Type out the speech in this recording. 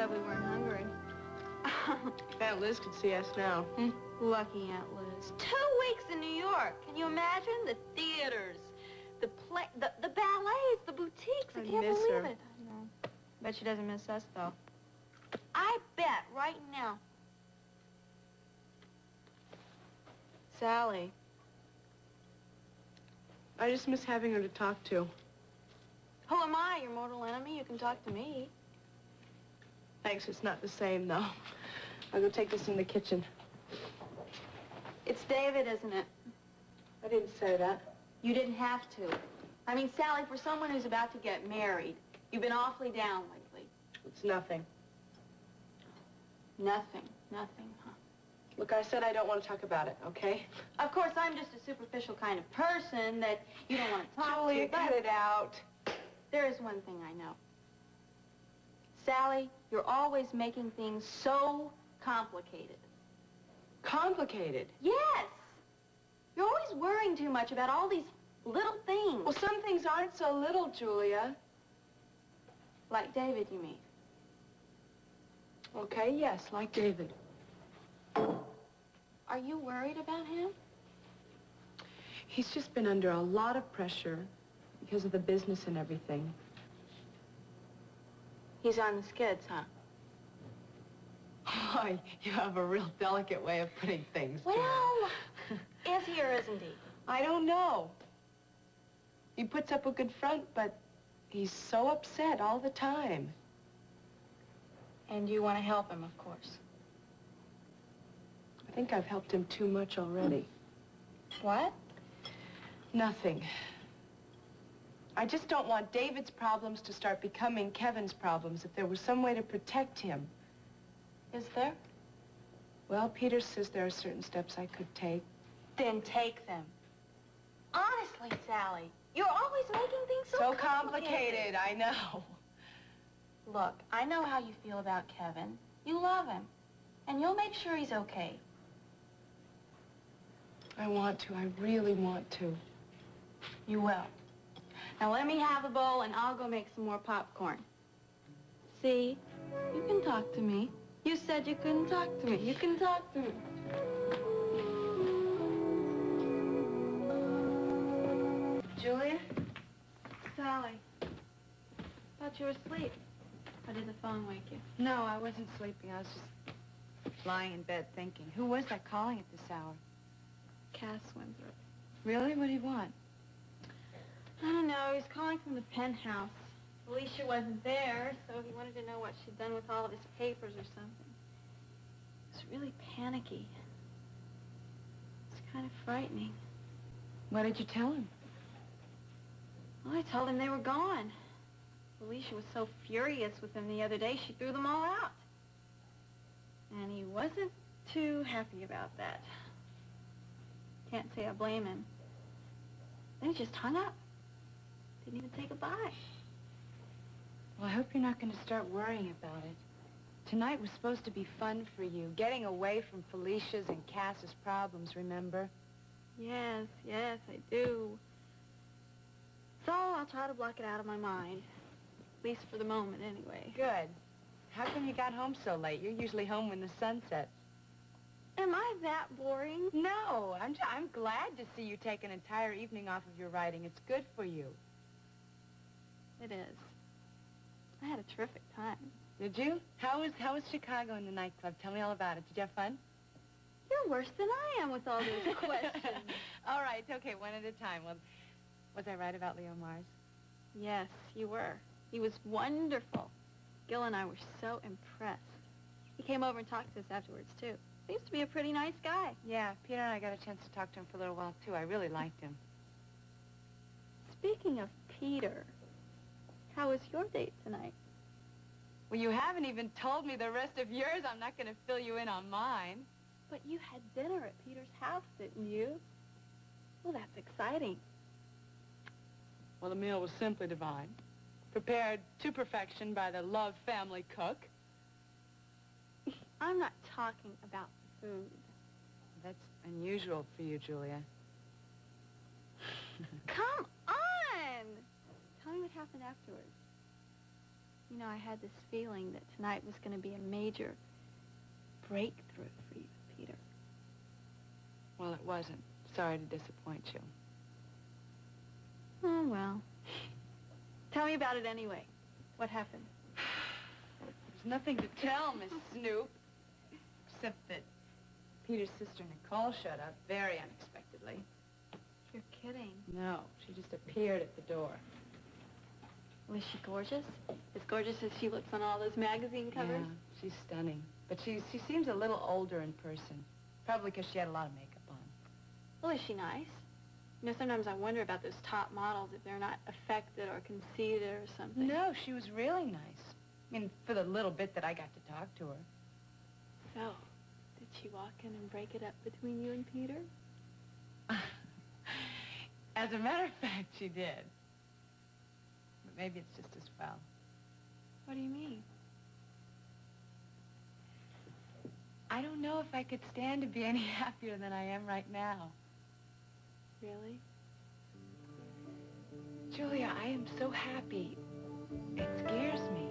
glad we weren't hungry. Aunt Liz could see us now. Lucky Aunt Liz. 2 weeks in New York. Can you imagine? The theaters, the ballets, the boutiques. I can't believe it. I know. Bet she doesn't miss us, though. I bet right now. Sally. I just miss having her to talk to. Who am I, your mortal enemy? You can talk to me. Thanks, it's not the same, though. I'll go take this in the kitchen. It's David, isn't it? I didn't say that. You didn't have to. I mean, Sally, for someone who's about to get married, you've been awfully down lately. It's nothing. Nothing, huh? Look, I said I don't want to talk about it, okay? Of course, I'm just a superficial kind of person that you don't want to talk Julia, to. cut it out. There is one thing I know. Sally, you're always making things so complicated. Complicated? Yes! You're always worrying too much about all these little things. Well, some things aren't so little, Julia. Like David, you mean? Okay, yes, like David. Are you worried about him? He's just been under a lot of pressure because of the business and everything. He's on the skids, huh? Oh, you have a real delicate way of putting things, Julia. Well, is he or isn't he? I don't know. He puts up a good front, but he's so upset all the time. And you want to help him, of course. I think I've helped him too much already. What? Nothing. I just don't want David's problems to start becoming Kevin's problems if there was some way to protect him. Is there? Well, Peter says there are certain steps I could take. Then take them. Honestly, Sally, you're always making things so complicated, I know. Look, I know how you feel about Kevin. You love him. And you'll make sure he's okay. I want to. I really want to. You will. Now let me have a bowl and I'll go make some more popcorn. See? You can talk to me. You said you couldn't talk to me. You can talk to me. Julia? Sally. Thought you were asleep. Or did the phone wake you? No, I wasn't sleeping. I was just lying in bed thinking. Who was that calling at this hour? Cass Winthrop. Really? What do you want? I don't know. He was calling from the penthouse. Felicia wasn't there, so he wanted to know what she'd done with all of his papers or something. It was really panicky. It's kind of frightening. What did you tell him? Well, I told him they were gone. Felicia was so furious with him the other day, she threw them all out. And he wasn't too happy about that. Can't say I blame him. Then he just hung up. Didn't even say goodbye. Well, I hope you're not going to start worrying about it. Tonight was supposed to be fun for you, getting away from Felicia's and Cass's problems, remember? Yes, I do. So I'll try to block it out of my mind. At least for the moment, anyway. Good. How come you got home so late? You're usually home when the sun sets. Am I that boring? No, I'm glad to see you take an entire evening off of your writing. It's good for you. It is. I had a terrific time. Did you? How was Chicago in the nightclub? Tell me all about it. Did you have fun? You're worse than I am with all those questions. All right, okay, one at a time. Well, was I right about Leo Mars? Yes, you were. He was wonderful. Gil and I were so impressed. He came over and talked to us afterwards, too. Seems to be a pretty nice guy. Yeah, Peter and I got a chance to talk to him for a little while, too. I really liked him. Speaking of Peter, how was your date tonight? Well, you haven't even told me the rest of yours. I'm not going to fill you in on mine. But you had dinner at Peter's house, didn't you? Well, that's exciting. Well, the meal was simply divine. Prepared to perfection by the Love family cook. I'm not talking about food. That's unusual for you, Julia. Come on! Tell me what happened afterwards. You know, I had this feeling that tonight was going to be a major breakthrough for you, Peter. Well, it wasn't. Sorry to disappoint you. Oh, well. Tell me about it anyway. What happened? There's nothing to tell, Miss Snoop. Except that Peter's sister Nicole showed up very unexpectedly. You're kidding. No, she just appeared at the door. Was she gorgeous? As gorgeous as she looks on all those magazine covers? Yeah, she's stunning. But she seems a little older in person. Probably because she had a lot of makeup on. Well, is she nice? You know, sometimes I wonder about those top models, if they're not affected or conceited or something. No, she was really nice. I mean, for the little bit that I got to talk to her. So, did she walk in and break it up between you and Peter? As a matter of fact, she did. But maybe it's just as well. What do you mean? I don't know if I could stand to be any happier than I am right now. Really? Julia, I am so happy. It scares me.